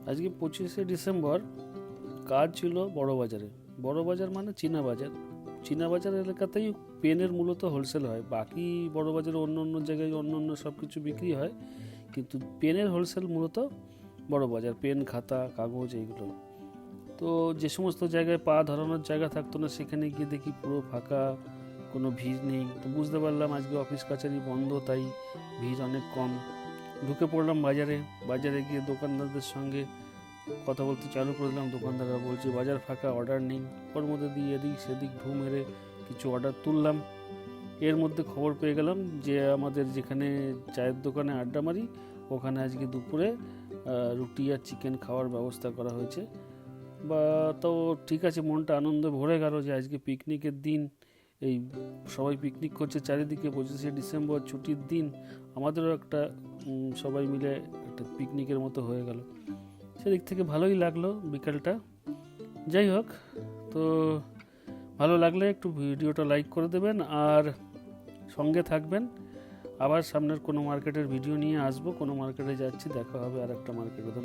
আজকে 25শে ডিসেম্বর। কাজ ছিল বড় বাজারে। বড় বাজার মানে চীনা বাজার। চীনা বাজার এলাকাতেই পেনের মূলত হোলসেল হয়। বাকি বড় বাজারে অন্য অন্য জায়গায় অন্য অন্য সব কিছু বিক্রি হয়, কিন্তু পেনের হোলসেল মূলত বড় বাজার। পেন, খাতা, কাগজ এইগুলো। তো যে সমস্ত জায়গায় পা ধরানোর জায়গা থাকতো না, সেখানে গিয়ে দেখি পুরো ফাঁকা, কোনো ভিড় নেই। তো বুঝতে পারলাম আজকে অফিস কাছারি বন্ধ, তাই ভিড় অনেক কম। ঢুকে পড়লাম বাজারে। বাজারে গিয়ে দোকানদারদের সঙ্গে কথা বলতে চালু করে দিলাম। দোকানদাররা বলছে বাজার ফাঁকা, অর্ডার নেই। ওর মধ্যে দিয়ে এদিক সেদিক ঢু মেরে কিছু অর্ডার তুললাম। এর মধ্যে খবর পেয়ে গেলাম যে আমাদের যেখানে চায়ের দোকানে আড্ডা মারি, ওখানে আজকে দুপুরে রুটি আর চিকেন খাওয়ার ব্যবস্থা করা হয়েছে। বা তো ঠিক আছে, মনটা আনন্দে ভরে গেল যে আজকে পিকনিকের দিন। এই সবাই পিকনিক করছে চারিদিকে, 25শে ডিসেম্বর ছুটির দিন। আমাদেরও একটা সবাই মিলে একটা পিকনিকের মতো হয়ে গেল। সেদিক থেকে ভালোই লাগলো বিকালটা। যাই হোক, তো ভালো লাগলে একটু ভিডিওটা লাইক করে দেবেন আর সঙ্গে থাকবেন। আবার সামনের কোনো মার্কেটের ভিডিও নিয়ে আসবো। কোনো মার্কেটে যাচ্ছি, দেখা হবে আর একটা মার্কেটে।